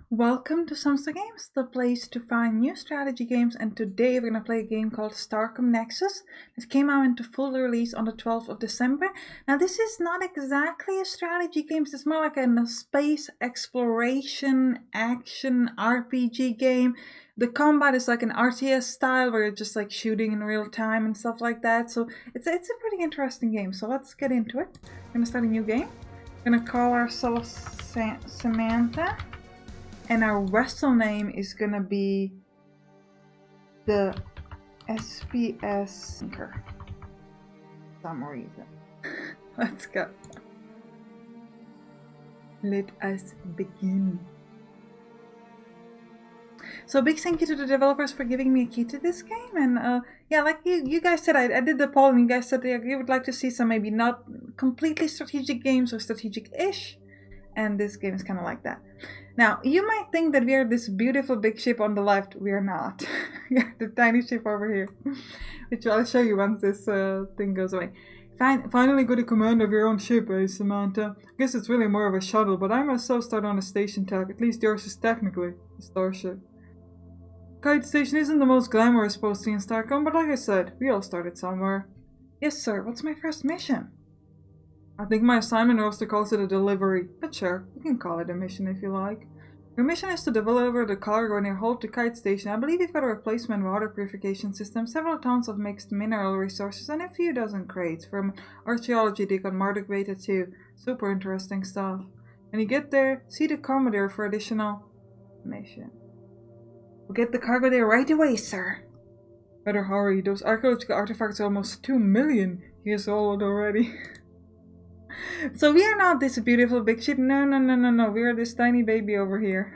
Welcome to Sampstra Games, the place to find new strategy games, and today we're going to play a game called Starcom Nexus. It came out into full release on the 12th of December. Now this is not exactly a strategy game, it's more like a space exploration action RPG game. The combat is like an RTS style where you're just like shooting in real time and stuff like that, so it's a pretty interesting game. So let's get into it. We're going to start a new game. We're going to call ourselves Samantha. And our vessel name is gonna be the SPS Anchor. For some reason. Let's go. Let us begin. So big thank you to the developers for giving me a key to this game, and yeah, like you guys said, I did the poll and you guys said you would like to see some maybe not completely strategic games or strategic-ish, and this game is kind of like that. Now, you might think that we are this beautiful big ship on the left. We are not. We are the tiny ship over here, which I'll show you once this thing goes away. Finally got a command of your own ship, eh, Samantha? I guess it's really more of a shuttle, but I myself started on a station tech. At least yours is technically a starship. Kite station isn't the most glamorous posting in Starcom, but like I said, we all started somewhere. Yes, sir. What's my first mission? I think my assignment roster calls it a delivery, but sure, you can call it a mission if you like. Your mission is to deliver the cargo near hold to Kite Station. I believe you've got a replacement water purification system, several tons of mixed mineral resources, and a few dozen crates from archaeology dig on Marduk Beta 2. Super interesting stuff. When you get there, see the Commodore for additional information. We'll get the cargo there right away, sir. Better hurry, those archaeological artifacts are almost 2 million years old already. So we are not this beautiful big ship. No. We are this tiny baby over here.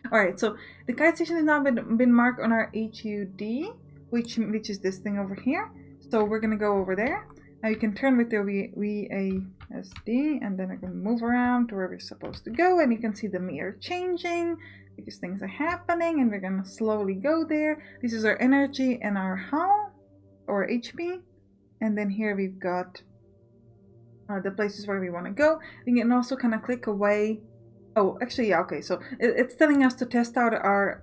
Alright, so the Kite Station has now been marked on our HUD, which is this thing over here. So we're gonna go over there. Now you can turn with the WASD, and then I can move around to where we're supposed to go, and you can see the meter changing because things are happening, and we're gonna slowly go there. This is our energy and our hull, or HP, and then here we've got the places where we want to go. We can also kind of click away. Oh, actually, yeah, okay. So it's telling us to test out our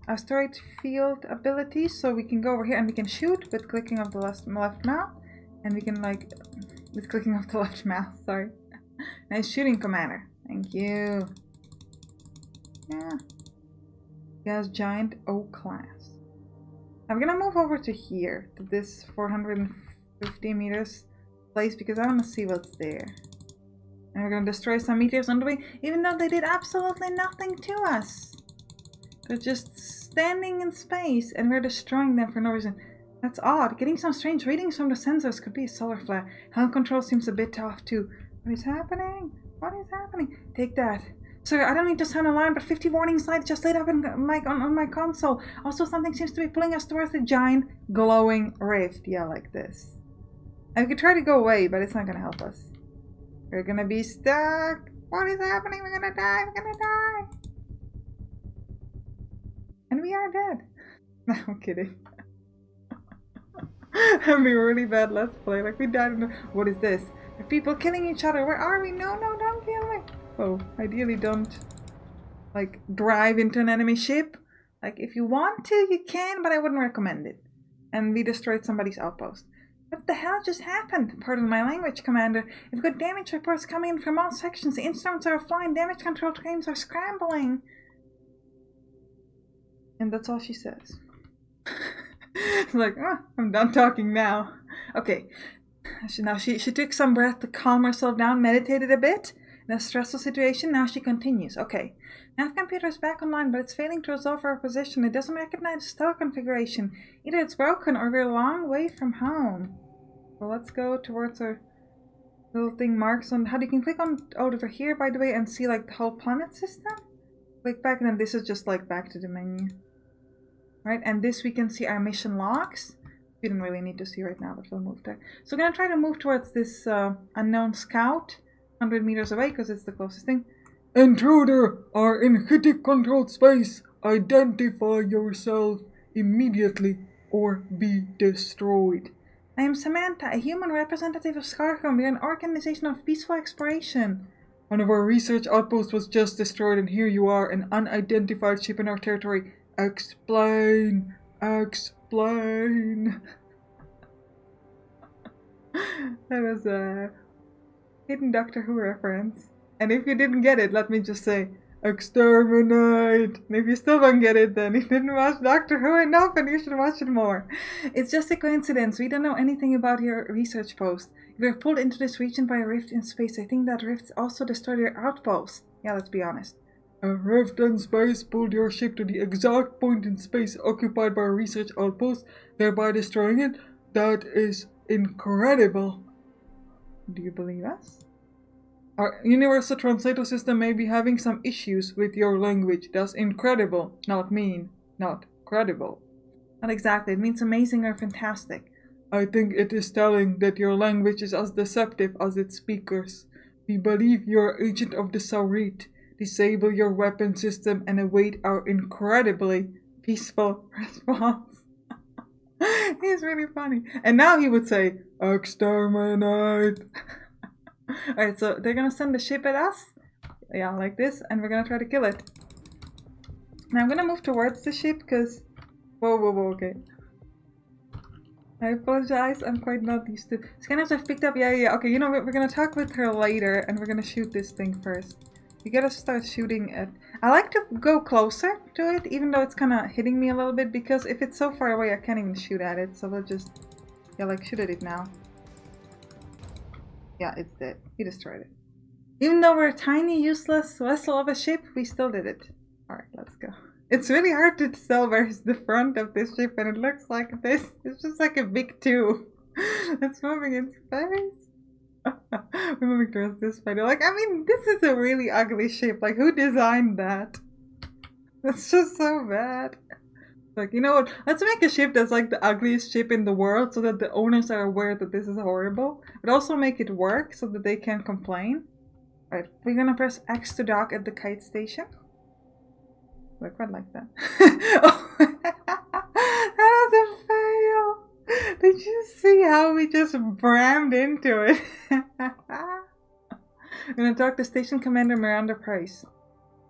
asteroid field abilities. So we can go over here and we can shoot with clicking of the left mouse, and we can with clicking of the left mouse. Sorry. Nice shooting, Commander. Thank you. Yeah. Gas giant O class. I'm gonna move over to here to this 450 meters. Place because I want to see what's there. And we're going to destroy some meteors on the way, even though they did absolutely nothing to us. They're just standing in space and we're destroying them for no reason. That's odd. Getting some strange readings from the sensors could be a solar flare. Helm control seems a bit off too. What is happening? What is happening? Take that. Sir, I don't need to sound alarm, but 50 warning lights just lit up on my console. Also, something seems to be pulling us towards the giant glowing rift. Yeah, like this. I could try to go away, but it's not gonna help us. We're gonna be stuck. What is happening? We're gonna die. We're gonna die. And we are dead. No, I'm kidding. That'd be really bad let's play. Like we died in the... What is this? Are people killing each other? Where are we? No, don't kill me. Oh, ideally don't like drive into an enemy ship. Like if you want to, you can, but I wouldn't recommend it. And we destroyed somebody's outpost. What the hell just happened? Pardon my language, Commander. We've got damage reports coming in from all sections. The instruments are offline. Damage control teams are scrambling. And that's all she says. Like, oh, I'm done talking now. Okay. Now she took some breath to calm herself down, meditated a bit in a stressful situation. Now she continues. Okay. Nav computer is back online, but it's failing to resolve our position. It doesn't recognize the star configuration. Either it's broken or we're a long way from home. So let's go towards our little thing marks on how you can click on over here, by the way, and see like the whole planet system. Click back, and then this is just like back to the menu. Right, and this we can see our mission logs. We don't really need to see right now, but we'll move there. So we're gonna try to move towards this unknown scout, 100 meters away, because it's the closest thing. Intruder are in Chitik controlled space. Identify yourself immediately or be destroyed. I am Samantha, a human representative of Starcom. We are an organization of peaceful exploration. One of our research outposts was just destroyed and here you are, an unidentified ship in our territory. Explain! Explain! That was a hidden Doctor Who reference. And if you didn't get it, let me just say, exterminate! And if you still don't get it, then you didn't watch Doctor Who enough and you should watch it more. It's just a coincidence. We don't know anything about your research post. You were pulled into this region by a rift in space. I think that rift also destroyed your outpost. Yeah, let's be honest. A rift in space pulled your ship to the exact point in space occupied by a research outpost, thereby destroying it? That is incredible. Do you believe us? Our universal translator system may be having some issues with your language. That's incredible, not mean, not credible. Not exactly, it means amazing or fantastic. I think it is telling that your language is as deceptive as its speakers. We believe you're an agent of the Saurit. Disable your weapon system and await our incredibly peaceful response. He's really funny. And now he would say, exterminate. Alright, so they're gonna send the ship at us. Yeah, like this. And we're gonna try to kill it. Now I'm gonna move towards the ship because... Whoa, okay. I apologize, I'm quite not used to... Scanners I've picked up, yeah. Okay, you know what, we're gonna talk with her later and we're gonna shoot this thing first. You gotta start shooting it. I like to go closer to it, even though it's kinda hitting me a little bit, because if it's so far away I can't even shoot at it, so we'll just... Yeah, like, shoot at it now. Yeah, it's dead. He destroyed it. Even though we're a tiny, useless vessel of a ship, we still did it. Alright, let's go. It's really hard to tell where's the front of this ship, and it looks like this. It's just like a big tube. It's moving in space. We're moving towards this spider. Like, I mean, this is a really ugly ship. Like, who designed that? That's just so bad. Like, you know what? Let's make a ship that's like the ugliest ship in the world so that the owners are aware that this is horrible. But also make it work so that they can complain. Alright, we're gonna press X to dock at the Kite station. I quite like that. Oh, that was a fail! Did you see how we just brammed into it? I'm gonna talk to Station Commander Miranda Price.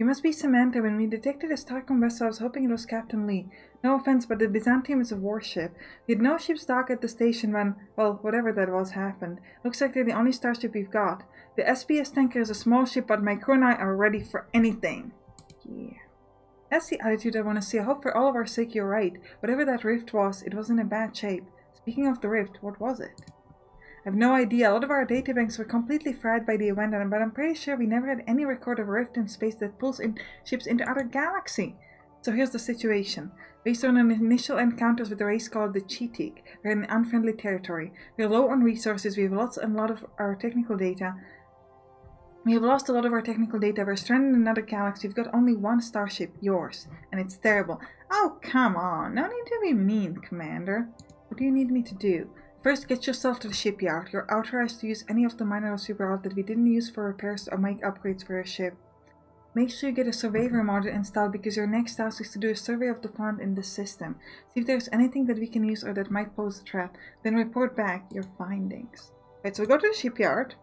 You must be Samantha. When we detected a Starcom vessel, I was hoping it was Captain Lee. No offense, but the Byzantium is a warship. We had no ships dock at the station when, well, whatever that was happened. Looks like they're the only starship we've got. The SPS tanker is a small ship, but my crew and I are ready for anything. Yeah. That's the attitude I want to see. I hope for all of our sake you're right. Whatever that rift was, it was in a bad shape. Speaking of the rift, what was it? I have no idea. A lot of our databanks were completely fried by the event, but I'm pretty sure we never had any record of a rift in space that pulls in ships into other galaxy. So here's the situation. Based on an initial encounters with a race called the Chitik, we're in unfriendly territory. We're low on resources. We have lost a lot of our technical data. We're stranded in another galaxy. We've got only one starship, yours, and it's terrible. Oh, come on. No need to be mean, Commander. What do you need me to do? First, get yourself to the shipyard. You're authorized to use any of the minor superalloys that we didn't use for repairs or make upgrades for your ship. Make sure you get a surveyor module installed because your next task is to do a survey of the plant in the system. See if there's anything that we can use or that might pose a threat. Then report back your findings. Right, so we go to the shipyard.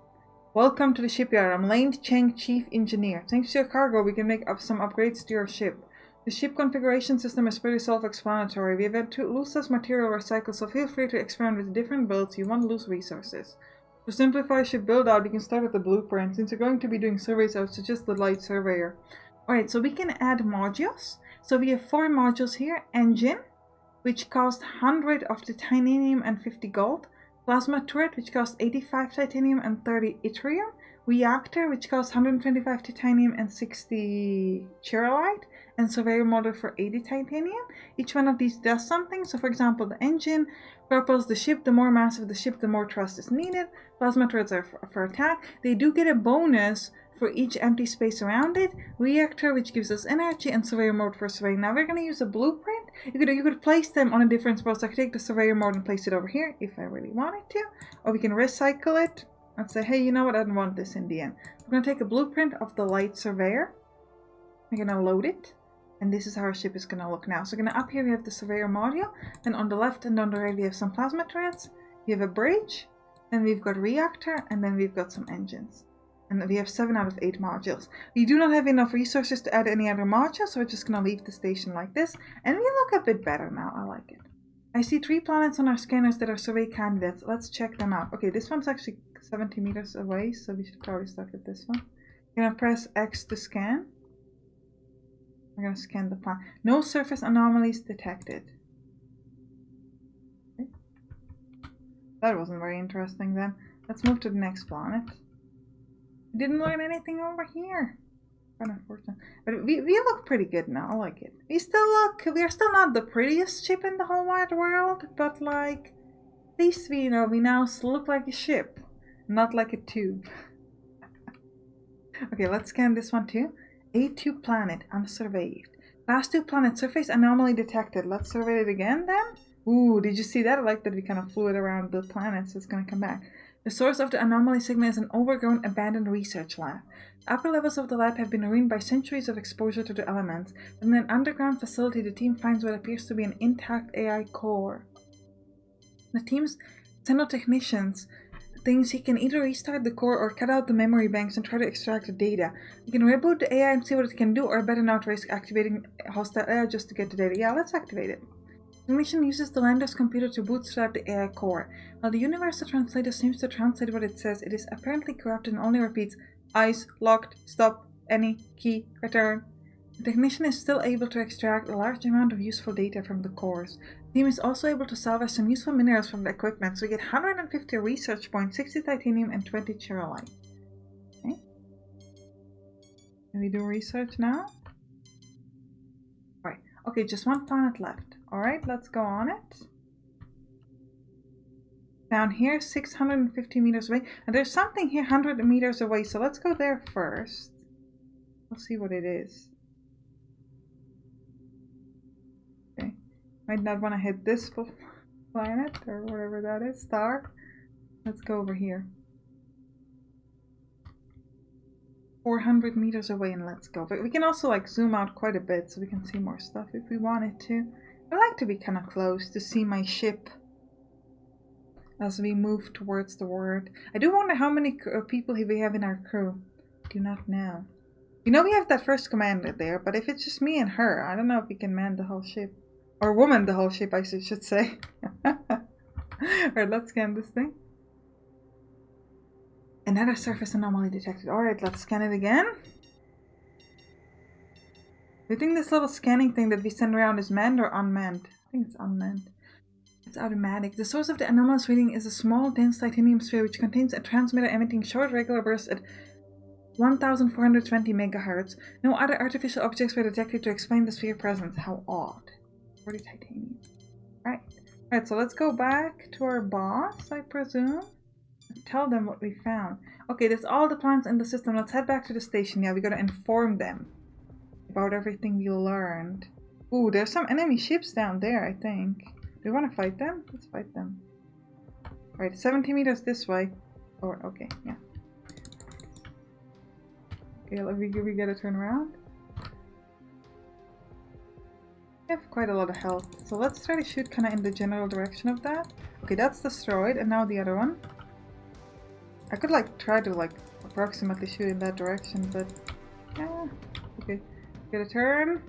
Welcome to the shipyard. I'm Lane Cheng, Chief Engineer. Thanks to your cargo, we can make up some upgrades to your ship. The ship configuration system is pretty self-explanatory. We have had to lose less material recycled, so feel free to experiment with different builds. You won't lose resources. To simplify ship build-out, we can start with the blueprint. Since you're going to be doing surveys, I would suggest the light surveyor. Alright, so we can add modules. So we have 4 modules here. Engine, which costs 100 of titanium and 50 gold. Plasma turret, which costs 85 titanium and 30 yttrium. Reactor, which costs 125 titanium and 60 chirolite. And surveyor model for 80 titanium. Each one of these does something. So for example, the engine propels the ship. The more massive the ship, the more thrust is needed. Plasma turrets are for attack. They do get a bonus for each empty space around it. Reactor, which gives us energy, and surveyor mode for surveying. Now we're going to use a blueprint. You could place them on a different spot. So I could take the surveyor mode and place it over here if I really wanted to. Or we can recycle it and say, hey, you know what, I don't want this in the end. We're going to take a blueprint of the light surveyor. We're going to load it. And this is how our ship is going to look now. So up here we have the surveyor module. Then on the left and on the right we have some plasma turrets. We have a bridge. Then we've got reactor. And then we've got some engines. And we have 7 out of 8 modules. We do not have enough resources to add any other modules, so we're just gonna leave the station like this. And we look a bit better now, I like it. I see 3 planets on our scanners that are survey candidates. Let's check them out. Okay, this one's actually 70 meters away, so we should probably start with this one. I'm gonna press X to scan. We're gonna scan the planet. No surface anomalies detected. Okay. That wasn't very interesting then. Let's move to the next planet. We didn't learn anything over here. Kind of unfortunate. But we look pretty good now. I like it. We are still not the prettiest ship in the whole wide world, but like, at least we now look like a ship, not like a tube. Okay, let's scan this one too. A2 planet, unsurveyed. Last 2 planets, surface anomaly detected. Let's survey it again then. Ooh, did you see that? I like that we kind of flew it around the planet, so it's gonna come back. The source of the anomaly signal is an overgrown, abandoned research lab. The upper levels of the lab have been ruined by centuries of exposure to the elements. In an underground facility, the team finds what appears to be an intact AI core. The team's technicians thinks he can either restart the core or cut out the memory banks and try to extract the data. You can reboot the AI and see what it can do, or better not risk activating hostile AI just to get the data. Yeah, let's activate it. The mission uses the lander's computer to bootstrap the AI core. While the universal translator seems to translate what it says, it is apparently corrupted and only repeats eyes, locked, stop, any, key, return. The technician is still able to extract a large amount of useful data from the cores. The team is also able to salvage some useful minerals from the equipment, so we get 150 research points, 60 titanium, and 20 chirolite. Okay. Can we do research now? Right. Okay, just 1 planet left. Alright, let's go on it. Down here, 650 meters away. And there's something here 100 meters away, so let's go there first. We'll see what it is. Okay. Might not want to hit this planet, or whatever that is, star. Let's go over here. 400 meters away, and let's go. But we can also like zoom out quite a bit so we can see more stuff if we wanted to. I like to be kind of close to see my ship as we move towards the world. I do wonder how many people we have in our crew. Do not know. You know we have that first commander there, but if it's just me and her, I don't know if we can man the whole ship. Or woman the whole ship, I should say. Alright, let's scan this thing. Another surface anomaly detected. Alright, let's scan it again. Do you think this little scanning thing that we send around is manned or unmanned? I think it's unmanned. It's automatic. The source of the anomalous reading is a small, dense titanium sphere which contains a transmitter emitting short, regular bursts at 1420 megahertz. No other artificial objects were detected to explain the sphere presence. How odd. 40 titanium. Alright, so let's go back to our boss, I presume. Tell them what we found. Okay, that's all the plants in the system. Let's head back to the station. Yeah, we gotta inform them about everything we learned. Ooh, there's some enemy ships down there, I think. Do you want to fight them? Let's fight them. Alright, 70 meters this way. Or, okay, yeah. Okay, we gotta turn around. We have quite a lot of health. So let's try to shoot kind of in the general direction of that. Okay, that's destroyed, and now the other one. I could like try to like approximately shoot in that direction, but yeah. Okay, get a turn.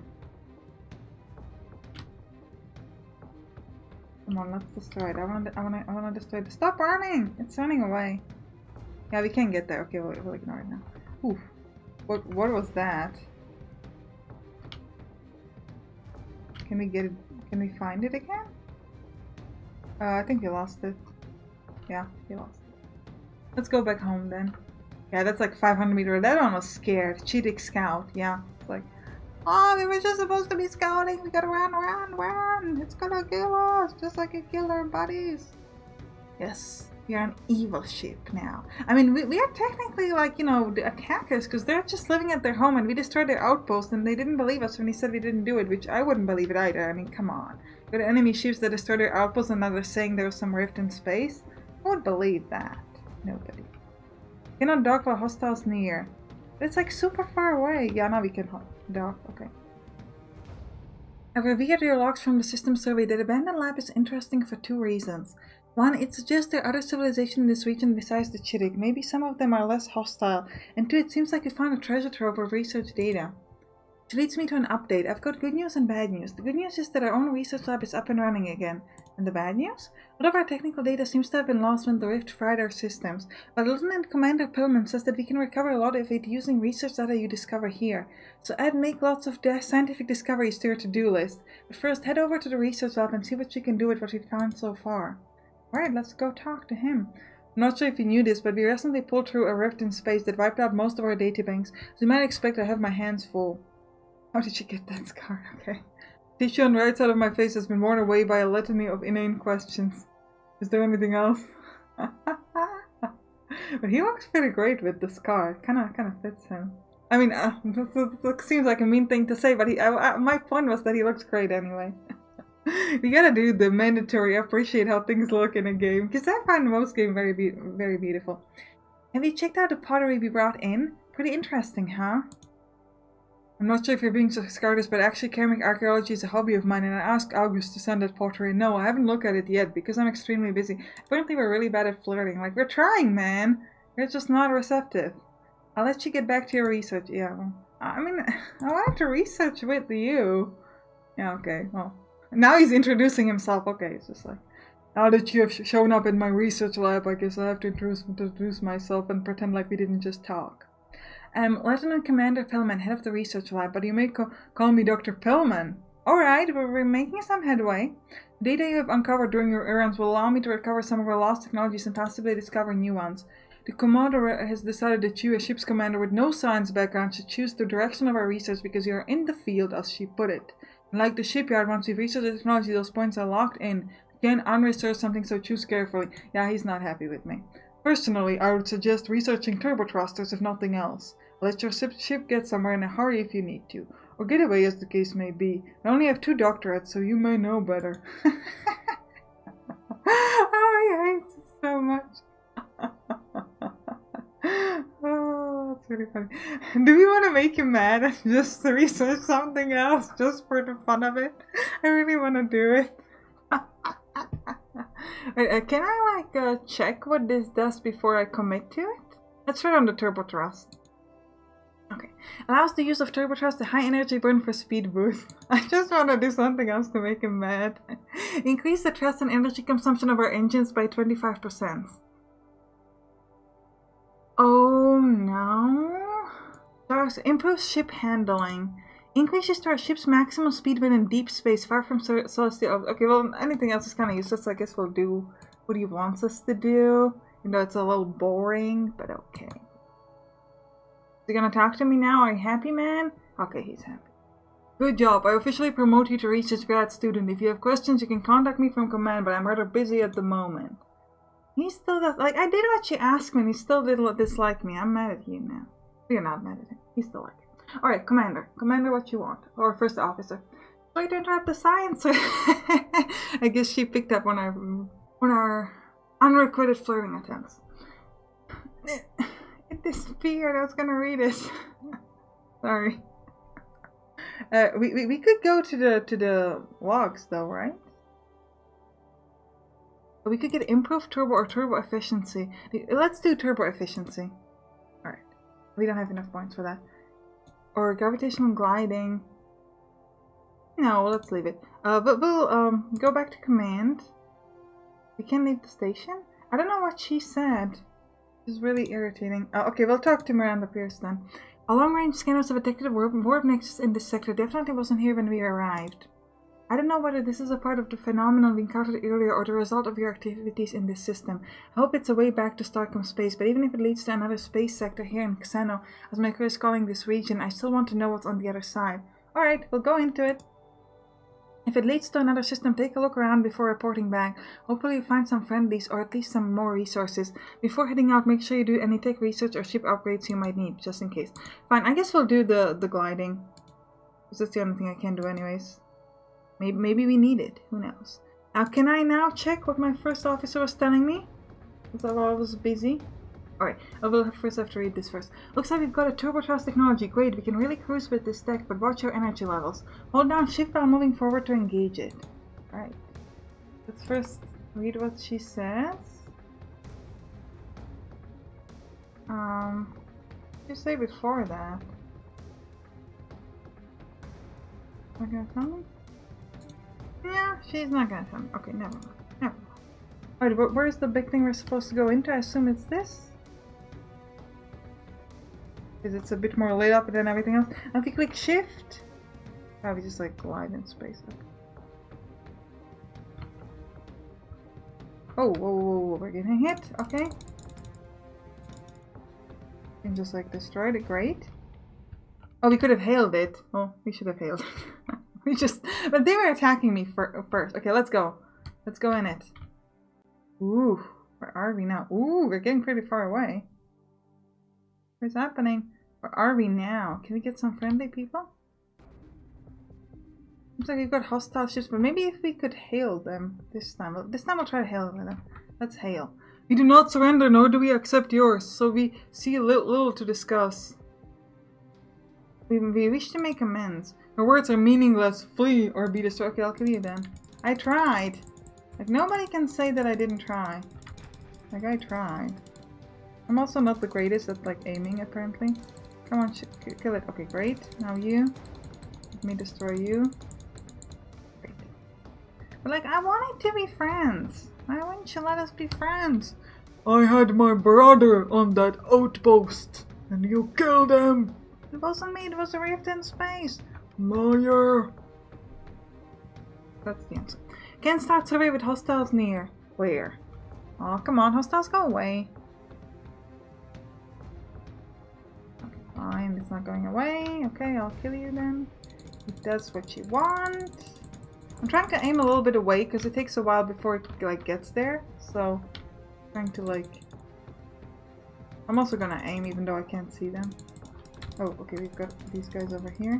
Come on, let's destroy it. I wanna destroy it. Stop running! It's running away. Yeah, we can't get there. Okay, we'll ignore it now. Oof. What was that? Can we get it? Can we find it again? I think we lost it. Yeah, we lost it. Let's go back home then. Yeah, that's like 500 meters. That one was scared. Chitik scout. Yeah, it's like, oh, we were just supposed to be scouting. We gotta run. It's gonna kill us, just like it killed our buddies. Yes, we are an evil ship now. I mean, we are technically like, you know, the attackers, because they're just living at their home and we destroyed their outpost and they didn't believe us when we said we didn't do it, which I wouldn't believe it either. I mean, come on. Got enemy ships that destroyed their outpost and now they're saying there was some rift in space? I would believe that. Nobody. Cannot dock while hostiles near. It's like super far away. Yeah, now we can dock. Okay. I've reviewed your logs from the system survey. The abandoned lab is interesting for 2 reasons. One, it suggests there are other civilizations in this region besides the Chitik. Maybe some of them are less hostile. And two, it seems like you found a treasure trove of research data. Which leads me to an update. I've got good news and bad news. The good news is that our own research lab is up and running again. And the bad news? A lot of our technical data seems to have been lost when the Rift fried our systems. But Lieutenant Commander Pillman says that we can recover a lot of it using research data you discover here. So I'd make lots of scientific discoveries to your to-do list. But first, head over to the research lab and see what you can do with what we've found so far. Alright, let's go talk to him. I'm not sure if you knew this, but we recently pulled through a rift in space that wiped out most of our databanks, so you might expect I have my hands full. How did you get that scar? Okay. Tissue on the right side of my face has been worn away by a litany of inane questions. Is there anything else? But he looks pretty great with the scar. It kinda fits him. I mean, that seems like a mean thing to say, but my point was that he looks great anyway. We gotta do the mandatory appreciate how things look in a game, because I find most games very beautiful. Have you checked out the pottery we brought in? Pretty interesting, huh? I'm not sure if you're being sarcastic, but actually ceramic archaeology is a hobby of mine, and I asked August to send that pottery. No, I haven't looked at it yet, because I'm extremely busy. Apparently we're really bad at flirting. Like, we're trying, man! You're just not receptive. I'll let you get back to your research. Yeah, well, I mean, I want to research with you. Yeah, okay, well. Now he's introducing himself. Okay, it's just like, now that you have shown up in my research lab, I guess I have to introduce myself and pretend like we didn't just talk. Lieutenant Commander Pillman, head of the research lab, but you may call me Dr. Pillman. Alright, we're making some headway. The data you have uncovered during your errands will allow me to recover some of our lost technologies and possibly discover new ones. The Commodore has decided that you, a ship's commander with no science background, should choose the direction of our research because you are in the field, as she put it. Like the shipyard, once we've researched the technology, those points are locked in. You can't unresearch something, so choose carefully. Yeah, he's not happy with me. Personally, I would suggest researching turbo thrusters if nothing else. Let your ship get somewhere in a hurry if you need to. Or get away, as the case may be. I only have 2 doctorates, so you may know better. Oh, he hates it so much. Oh, that's really funny. Do we want to make him mad and just research something else just for the fun of it? I really want to do it. Can I check what this does before I commit to it? Let's try on the turbo thrust. Okay. Allows the use of turbo thrust, a high energy burn for speed boost. I just want to do something else to make him mad. Increase the thrust and energy consumption of our engines by 25%. Oh no. Improves ship handling. Increases to our ship's maximum speed when in deep space, far from celestial. Okay, well, anything else is kind of useless. I guess we'll do what he wants us to do. You know, it's a little boring, but okay. Is he gonna talk to me now? Are you happy, man? Okay, he's happy. Good job. I officially promote you to research grad student. If you have questions, you can contact me from command, but I'm rather busy at the moment. He still does. Like, I did what you asked me, and he still did dislike me. I'm mad at you now. You're not mad at him. He's still like it. Alright, Commander. Commander, what you want? Or First Officer. Sorry to interrupt the science. I guess she picked up on our unrequited flirting attempts. It disappeared. I was gonna read it. Sorry. We could go to the logs though, right? We could get improved turbo or turbo efficiency. Let's do turbo efficiency. Alright. We don't have enough points for that. Or gravitational gliding. No, let's leave it. But we'll go back to command. We can leave the station? I don't know what she said. It's really irritating. Okay, we'll talk to Miranda Pierce then. A long-range scanners have detected a warp nexus in this sector. Definitely wasn't here when we arrived. I don't know whether this is a part of the phenomenon we encountered earlier or the result of your activities in this system. I hope it's a way back to Starcom space, but even if it leads to another space sector here in Xeno, as my crew is calling this region, I still want to know what's on the other side. Alright, we'll go into it. If it leads to another system, take a look around before reporting back. Hopefully you'll find some friendlies or at least some more resources. Before heading out, make sure you do any tech research or ship upgrades you might need, just in case. Fine, I guess we'll do the gliding. Because that's the only thing I can do anyways. Maybe we need it. Who knows? Can I now check what my first officer was telling me? Because I was busy. Alright, I will first have to read this first. Looks like we've got a turbo thrust technology. Great, we can really cruise with this tech, but watch your energy levels. Hold down shift while moving forward to engage it. Alright. Let's first Read what she says. You say before that. Not gonna tell me? Yeah, she's not gonna tell me. Okay, never mind. Never mind. Alright, but where's the big thing we're supposed to go into? I assume it's this? Because it's a bit more lit up than everything else. And if you click shift, we just like glide in space. Oh, whoa, whoa, whoa, we're getting hit. Okay. And just like destroyed it. Great. Oh, we could have hailed it. Oh, we should have hailed it. But they were attacking me first. Okay, let's go. Let's go in it. Ooh, where are we now? Ooh, we're getting pretty far away. What's happening? Where are we now? Can we get some friendly people? Looks like we've got hostile ships, but maybe if we could hail them this time. This time we'll try to hail them. Let's hail. We do not surrender, nor do we accept yours, so we see little to discuss. We wish to make amends. Your words are meaningless. Flee or be destroyed. Okay, I'll kill you then. I tried. Like, nobody can say that I didn't try. Like, I tried. I'm also not the greatest at, like, aiming, apparently. Come on, kill it. Okay, great. Now you. Let me destroy you. Great. But, like, I wanted to be friends. Why wouldn't you let us be friends? I had my brother on that outpost, and you killed him. It wasn't me, it was a rift in space. Liar. That's the answer. Can't start survey with hostiles near. Where? Oh, come on, hostiles, go away. Okay, fine, it's not going away. Okay, I'll kill you then. If that's what you want. I'm trying to aim a little bit away because it takes a while before it like gets there. So, trying to like. I'm also gonna aim even though I can't see them. Oh, okay, we've got these guys over here.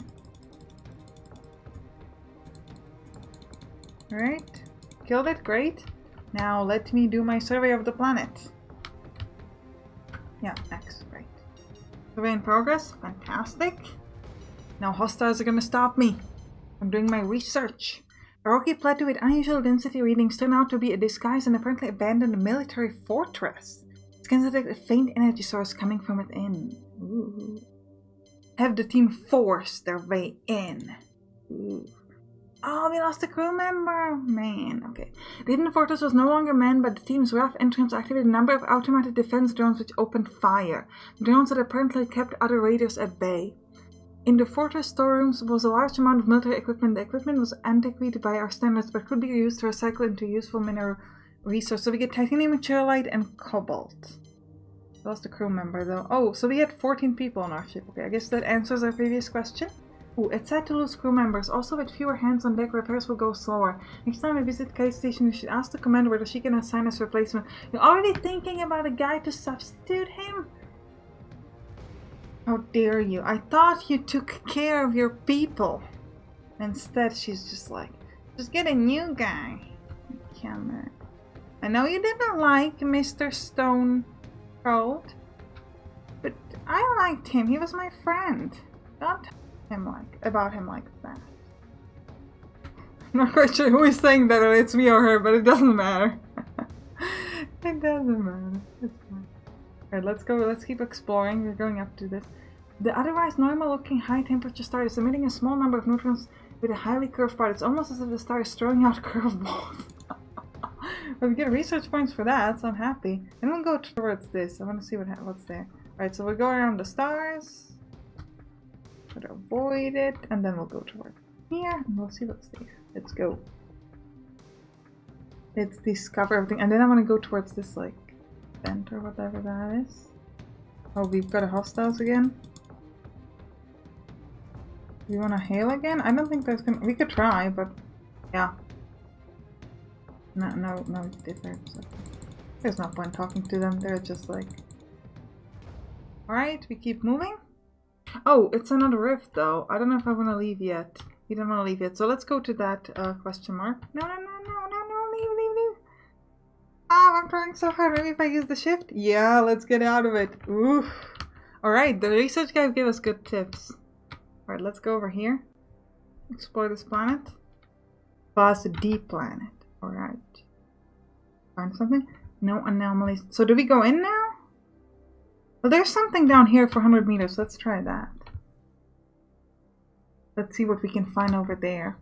Alright, killed it, great. Now let me do my survey of the planet. Yeah, X, great. Survey in progress, fantastic. Now hostiles are gonna stop me. I'm doing my research. A rocky plateau with unusual density readings turned out to be a disguised and apparently abandoned military fortress. Scans detect a faint energy source coming from within. Ooh. Have the team force their way in. Ooh. Oh, we lost a crew member! Man, okay. The hidden fortress was no longer manned, but the team's rough entrance activated a number of automated defense drones which opened fire. Drones that apparently kept other raiders at bay. In the fortress storerooms was a large amount of military equipment. The equipment was antiquated by our standards, but could be used to recycle into useful mineral resource. So we get titanium, materialite, and cobalt. Lost a crew member though. Oh, so we had 14 people on our ship. Okay, I guess that answers our previous question. Ooh, it's sad to lose crew members. Also, with fewer hands on deck, repairs will go slower. Next time we visit Kite Station, we should ask the commander whether she can assign us replacement. You're already thinking about a guy to substitute him? How dare you? I thought you took care of your people. Instead, she's just like, just get a new guy. I know you didn't like Mr. Stone Cold, but I liked him. He was my friend. Don't talk about him like that. I'm not quite sure who is saying that, or it's me or her, but it doesn't matter. It doesn't matter. It's fine. Alright, let's go. Let's keep exploring. We're going up to this. The otherwise normal-looking high-temperature star is emitting a small number of neutrons with a highly curved part. It's almost as if the star is throwing out curveballs. But we get research points for that, so I'm happy. And we'll go towards this. I want to see what's there. Alright, so we'll go around the stars. Try to avoid it, and then we'll go towards here, and we'll see what's there. Let's go. Let's discover everything, and then I want to go towards this, like, vent or whatever that is. Oh, we've got a hostiles again. Do you want to hail again? I don't think there's gonna... We could try, but... Yeah. No difference. There's no point talking to them. They're just like... Alright, we keep moving. Oh, it's another rift though. I don't know if I want to leave yet. We don't want to leave yet. So let's go to that question mark. No, leave. Oh, I'm trying so hard. Maybe if I use the shift? Yeah, let's get out of it. Oof. Alright, the research guy gave us good tips. Alright, let's go over here. Explore this planet. Plus a deep planet. Alright. Find something? No anomalies. So do we go in now? Well, there's something down here for 100 meters. Let's try that. Let's see what we can find over there.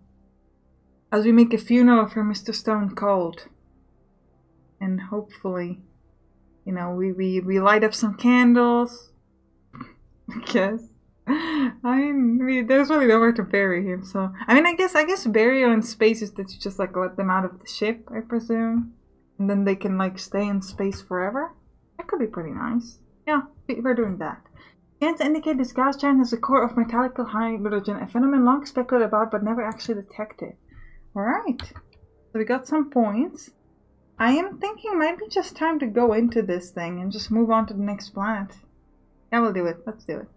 As we make a funeral for Mr. Stone Cold. And hopefully, you know, we light up some candles. I guess. I mean, there's really nowhere to bury him, so... I mean, I guess burial in space is that you just, like, let them out of the ship, I presume. And then they can, like, stay in space forever. That could be pretty nice. Yeah, we're doing that. Scans indicate this gas giant has a core of metallic hydrogen, a phenomenon long speculated about but never actually detected. Alright. So we got some points. I am thinking it might be just time to go into this thing and just move on to the next planet. Yeah, we'll do it. Let's do it.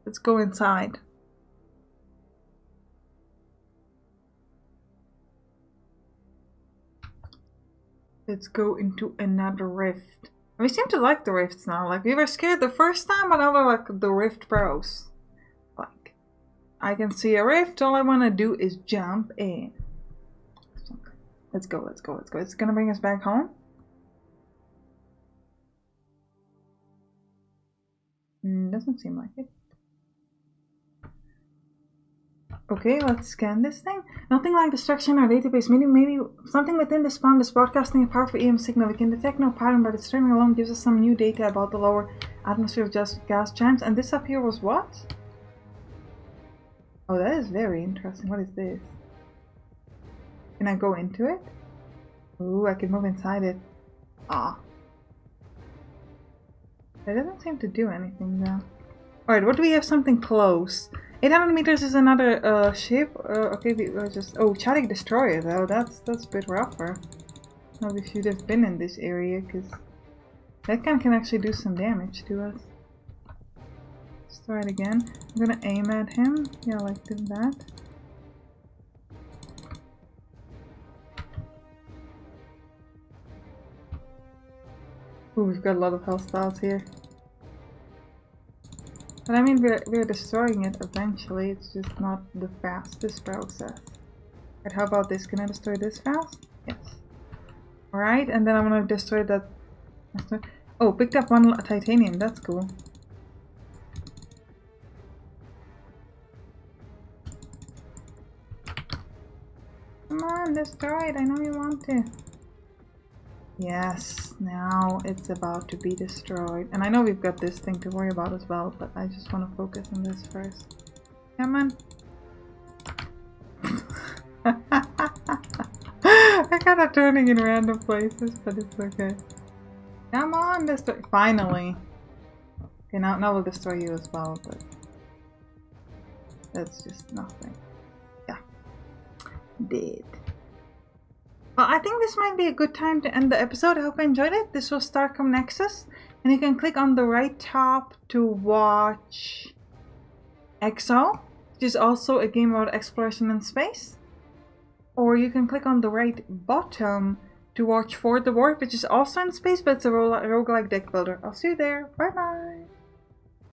Let's go inside. Let's go into another rift. We seem to like the rifts now. Like, we were scared the first time, but now we're like the rift pros. Like, I can see a rift, all I want to do is jump in. Let's go, let's go, let's go. It's gonna bring us back home. Doesn't seem like it. Okay, let's scan this thing. Nothing like destruction in our database. Maybe something within this pond is broadcasting a powerful EM signal. We can detect no pattern, but its string alone gives us some new data about the lower atmosphere of gas giants. And this up here was what? Oh, that is very interesting. What is this? Can I go into it? Ooh, I can move inside it. Ah. It doesn't seem to do anything though. Alright, what do we have? Something close. 800 meters is another ship. Okay, we just... Oh, Chitik destroyer though. That's a bit rougher. Well, we should have been in this area because that can actually do some damage to us. Let's try it again. I'm gonna aim at him. Yeah, like that. Ooh, we've got a lot of hostiles here. But I mean, we're destroying it eventually, it's just not the fastest process. Right, how about this? Can I destroy this fast? Yes. Alright, and then I'm gonna destroy that... Oh, picked up one titanium, that's cool. Come on, destroy it, I know you want to. Yes, now it's about to be destroyed. And I know we've got this thing to worry about as well, but I just want to focus on this first. Come on. I'm kind of turning in random places, but it's okay. Come on, destroy. Finally. Okay, now we'll destroy you as well, but that's just nothing. Yeah. Dead. Well, I think this might be a good time to end the episode. I hope you enjoyed it. This was Starcom Nexus. And you can click on the right top to watch EXO, which is also a game about exploration in space. Or you can click on the right bottom to watch For the Warp, which is also in space, but it's a roguelike deck builder. I'll see you there. Bye bye!